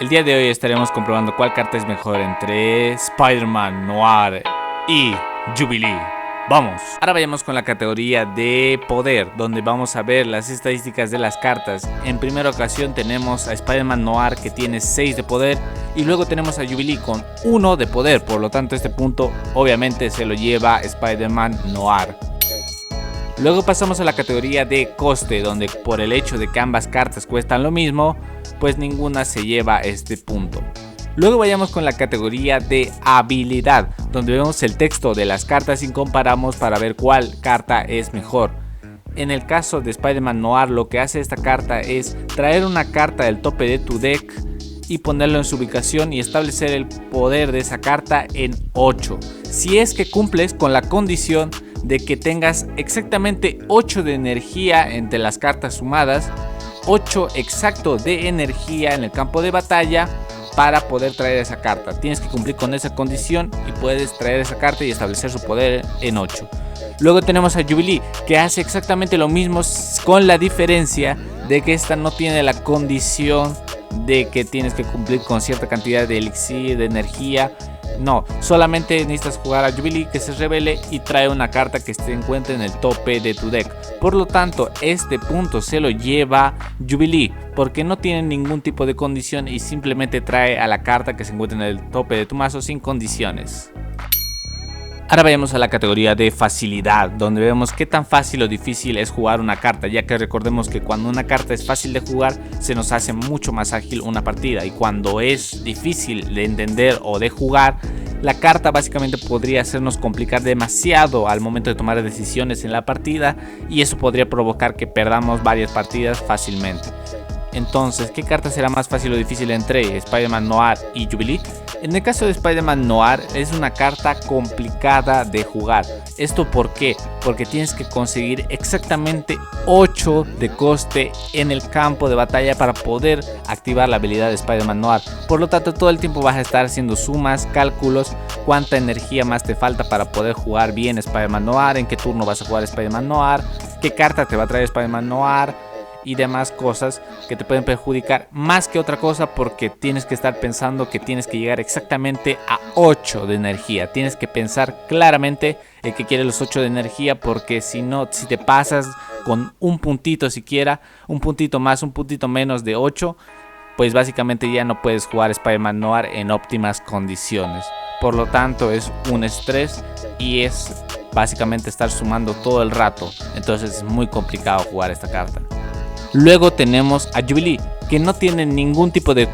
El día de hoy estaremos comprobando cuál carta es mejor entre Spider-Man Noir y Jubilee. ¡Vamos! Ahora vayamos con la categoría de poder, donde vamos a ver las estadísticas de las cartas. En primera ocasión tenemos a Spider-Man Noir, que tiene 6 de poder, y luego tenemos a Jubilee con 1 de poder. Por lo tanto, este punto obviamente se lo lleva Spider-Man Noir. Luego pasamos a la categoría de coste, donde por el hecho de que ambas cartas cuestan lo mismo, pues ninguna se lleva este punto. Luego vayamos con la categoría de habilidad, donde vemos el texto de las cartas y comparamos para ver cuál carta es mejor. En el caso de Spider-Man Noir, lo que hace esta carta es traer una carta del tope de tu deck y ponerlo en su ubicación y establecer el poder de esa carta en 8. Si es que cumples con la condición de que tengas exactamente 8 de energía entre las cartas sumadas, 8 exacto de energía en el campo de batalla para poder traer esa carta. Tienes que cumplir con esa condición y puedes traer esa carta y establecer su poder en 8. Luego tenemos a Jubilee, que hace exactamente lo mismo, con la diferencia de que esta no tiene la condición de que tienes que cumplir con cierta cantidad de elixir, de energía. No, solamente necesitas jugar a Jubilee, que se revele y trae una carta que se encuentre en el tope de tu deck. Por lo tanto, este punto se lo lleva Jubilee, porque no tiene ningún tipo de condición y simplemente trae a la carta que se encuentra en el tope de tu mazo sin condiciones. Ahora vayamos a la categoría de facilidad, donde vemos qué tan fácil o difícil es jugar una carta, ya que recordemos que cuando una carta es fácil de jugar se nos hace mucho más ágil una partida, y cuando es difícil de entender o de jugar, la carta básicamente podría hacernos complicar demasiado al momento de tomar decisiones en la partida, y eso podría provocar que perdamos varias partidas fácilmente. Entonces, ¿qué carta será más fácil o difícil entre Spider-Man Noir y Jubilee? En el caso de Spider-Man Noir es una carta complicada de jugar. ¿Esto por qué? Porque tienes que conseguir exactamente 8 de coste en el campo de batalla para poder activar la habilidad de Spider-Man Noir. Por lo tanto, todo el tiempo vas a estar haciendo sumas, cálculos, cuánta energía más te falta para poder jugar bien Spider-Man Noir, en qué turno vas a jugar Spider-Man Noir, qué carta te va a traer Spider-Man Noir y demás cosas que te pueden perjudicar más que otra cosa, porque tienes que estar pensando que tienes que llegar exactamente a 8 de energía. Tienes que pensar claramente el que quiere los 8 de energía, porque si no, si te pasas con un puntito siquiera, un puntito más, un puntito menos de 8, pues básicamente ya no puedes jugar Spider-Man Noir en óptimas condiciones. Por lo tanto, es un estrés y es básicamente estar sumando todo el rato. Entonces es muy complicado jugar esta carta. Luego tenemos a Jubilee, que no tiene ningún tipo de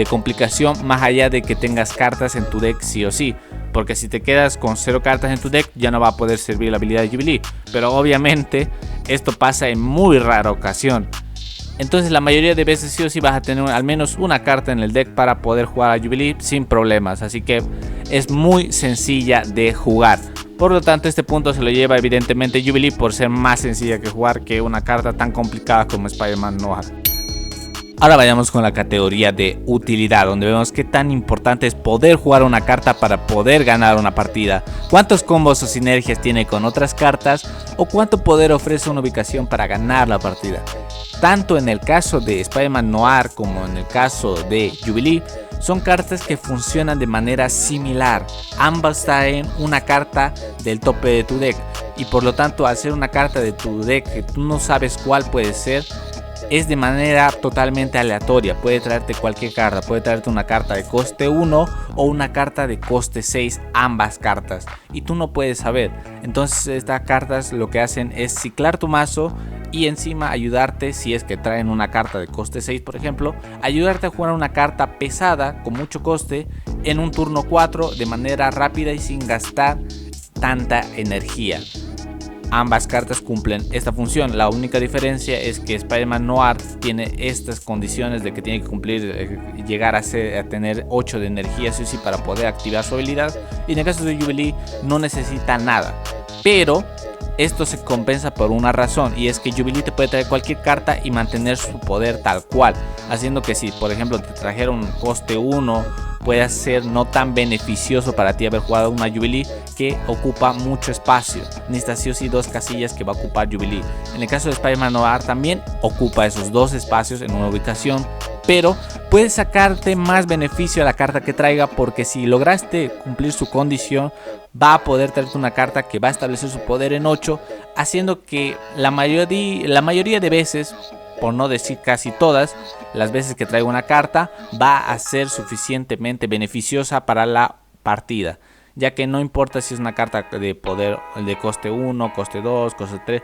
complicación más allá de que tengas cartas en tu deck sí o sí. Porque si te quedas con 0 cartas en tu deck, ya no va a poder servir la habilidad de Jubilee. Pero obviamente esto pasa en muy rara ocasión. Entonces la mayoría de veces sí o sí vas a tener al menos una carta en el deck para poder jugar a Jubilee sin problemas. Así que es muy sencilla de jugar. Por lo tanto, este punto se lo lleva evidentemente Jubilee, por ser más sencilla que jugar que una carta tan complicada como Spider-Man Noir. Ahora vayamos con la categoría de utilidad, donde vemos qué tan importante es poder jugar una carta para poder ganar una partida, cuántos combos o sinergias tiene con otras cartas, o cuánto poder ofrece una ubicación para ganar la partida. Tanto en el caso de Spider-Man Noir como en el caso de Jubilee, son cartas que funcionan de manera similar. Ambas traen una carta del tope de tu deck, y por lo tanto, al ser una carta de tu deck que tú no sabes cuál puede ser, es de manera totalmente aleatoria. Puede traerte cualquier carta, puede traerte una carta de coste 1 o una carta de coste 6, ambas cartas, y tú no puedes saber. Entonces estas cartas lo que hacen es ciclar tu mazo y encima ayudarte, si es que traen una carta de coste 6 por ejemplo, ayudarte a jugar una carta pesada con mucho coste en un turno 4 de manera rápida y sin gastar tanta energía. Ambas cartas cumplen esta función. La única diferencia es que Spider-Man Noir tiene estas condiciones de que tiene que cumplir, llegar a tener 8 de energía sí o sí para poder activar su habilidad, y en el caso de Jubilee no necesita nada. Pero esto se compensa por una razón, y es que Jubilee te puede traer cualquier carta y mantener su poder tal cual, haciendo que si por ejemplo te trajera un coste 1 puede ser no tan beneficioso para ti haber jugado una Jubilee que ocupa mucho espacio. Necesitas sí o sí 2 casillas que va a ocupar Jubilee. En el caso de Spider-Man Noir también ocupa esos 2 espacios en una ubicación, pero puedes sacarte más beneficio a la carta que traiga, porque si lograste cumplir su condición va a poder traerte una carta que va a establecer su poder en 8, haciendo que la mayoría de veces, por no decir casi todas las veces que traiga una carta, va a ser suficientemente beneficiosa para la partida, ya que no importa si es una carta de poder de coste 1, coste 2, coste 3,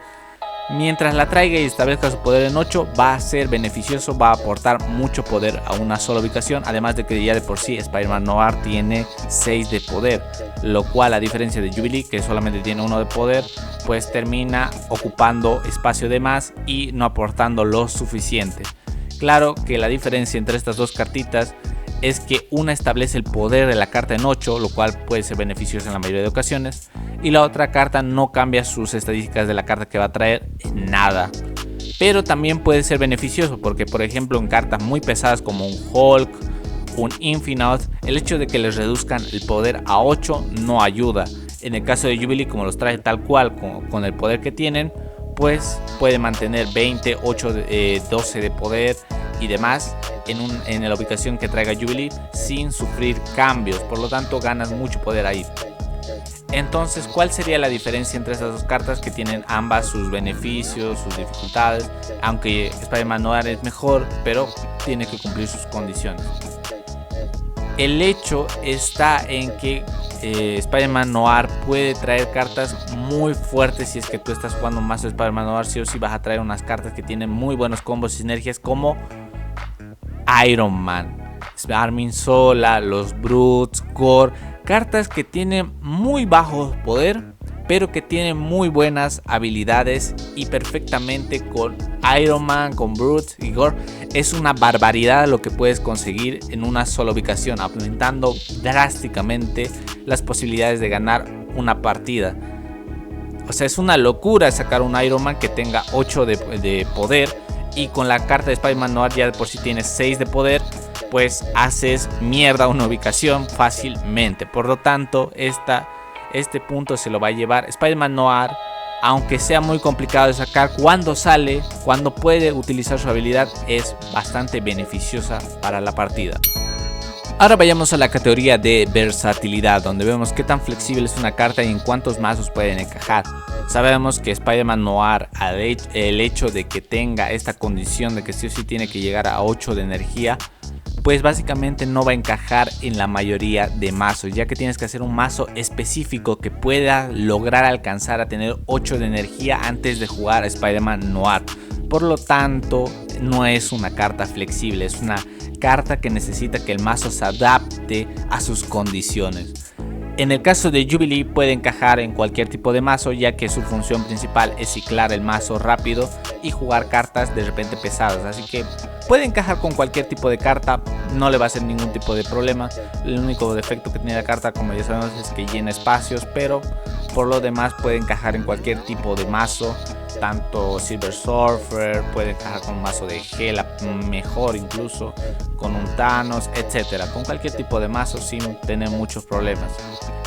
mientras la traiga y establezca su poder en 8 va a ser beneficioso, va a aportar mucho poder a una sola ubicación, además de que ya de por sí Spider-Man Noir tiene 6 de poder, lo cual a diferencia de Jubilee, que solamente tiene 1 de poder, pues termina ocupando espacio de más y no aportando lo suficiente. Claro que la diferencia entre estas 2 cartitas es que una establece el poder de la carta en 8, lo cual puede ser beneficioso en la mayoría de ocasiones, y la otra carta no cambia sus estadísticas de la carta que va a traer en nada. Pero también puede ser beneficioso porque, por ejemplo, en cartas muy pesadas como un Hulk, un Infinite, el hecho de que les reduzcan el poder a 8 no ayuda. En el caso de Jubilee, como los trae tal cual con el poder que tienen, pues puede mantener 20, 8, 12 de poder y demás en la ubicación que traiga Jubilee sin sufrir cambios. Por lo tanto, ganas mucho poder ahí. Entonces, ¿cuál sería la diferencia entre estas 2 cartas que tienen ambas sus beneficios, sus dificultades? Aunque Spider-Man Noir es mejor, pero tiene que cumplir sus condiciones. El hecho está en que Spider-Man Noir puede traer cartas muy fuertes. Si es que tú estás jugando más de Spider-Man Noir, sí o sí vas a traer unas cartas que tienen muy buenos combos y sinergias, como Iron Man, Armin Zola, los Brutes, Gore, cartas que tienen muy bajo poder pero que tienen muy buenas habilidades, y perfectamente con Iron Man, con Brutes y Gore es una barbaridad lo que puedes conseguir en una sola ubicación, aumentando drásticamente las posibilidades de ganar una partida. O sea, es una locura sacar un Iron Man que tenga 8 de poder, y con la carta de Spider-Man Noir ya de por sí tienes 6 de poder, pues haces mierda una ubicación fácilmente. Por lo tanto, este punto se lo va a llevar Spider-Man Noir, aunque sea muy complicado de sacar. Cuando sale, cuando puede utilizar su habilidad, es bastante beneficiosa para la partida. Ahora vayamos a la categoría de versatilidad, donde vemos qué tan flexible es una carta y en cuántos mazos pueden encajar. Sabemos que Spider-Man Noir, el hecho de que tenga esta condición de que sí o sí tiene que llegar a 8 de energía, pues básicamente no va a encajar en la mayoría de mazos, ya que tienes que hacer un mazo específico que pueda lograr alcanzar a tener 8 de energía antes de jugar a Spider-Man Noir. Por lo tanto, no es una carta flexible, es una carta que necesita que el mazo se adapte a sus condiciones. En el caso de Jubilee puede encajar en cualquier tipo de mazo, ya que su función principal es ciclar el mazo rápido y jugar cartas de repente pesadas, así que puede encajar con cualquier tipo de carta, no le va a hacer ningún tipo de problema. El único defecto que tiene la carta, como ya sabemos, es que llena espacios, pero por lo demás puede encajar en cualquier tipo de mazo. Tanto Silver Surfer, puede encajar con un mazo de Gela, mejor incluso, con un Thanos, etcétera, con cualquier tipo de mazo sin tener muchos problemas.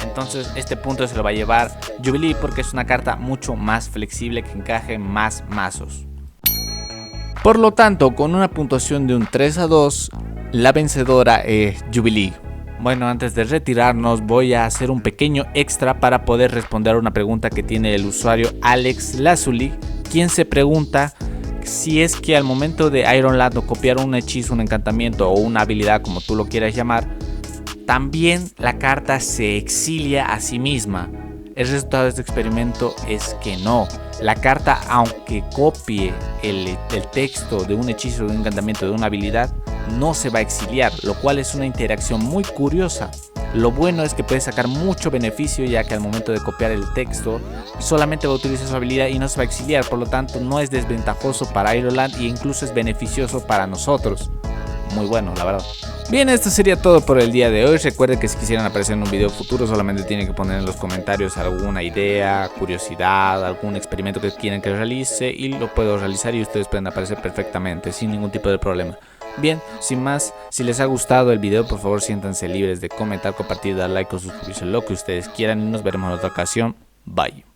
Entonces este punto se lo va a llevar Jubilee, porque es una carta mucho más flexible que encaje en más mazos. Por lo tanto, con una puntuación de un 3-2, la vencedora es Jubilee. Bueno, antes de retirarnos voy a hacer un pequeño extra para poder responder a una pregunta que tiene el usuario Alex Lazuli, quien se pregunta si es que al momento de Iron Lad o copiar un hechizo, un encantamiento o una habilidad, como tú lo quieras llamar, también la carta se exilia a sí misma. El resultado de este experimento es que no. La carta, aunque copie el texto de un hechizo, de un encantamiento, de una habilidad, no se va a exiliar, lo cual es una interacción muy curiosa. Lo bueno es que puede sacar mucho beneficio, ya que al momento de copiar el texto solamente va a utilizar su habilidad y no se va a exiliar. Por lo tanto, no es desventajoso para Iron Lad e incluso es beneficioso para nosotros. Muy bueno, la verdad. Bien, esto sería todo por el día de hoy. Recuerden que si quisieran aparecer en un video futuro, solamente tienen que poner en los comentarios alguna idea, curiosidad, algún experimento que quieran que realice, y lo puedo realizar y ustedes pueden aparecer perfectamente sin ningún tipo de problema. Bien, sin más, si les ha gustado el video, por favor siéntanse libres de comentar, compartir, dar like o suscribirse, lo que ustedes quieran y nos veremos en otra ocasión. Bye.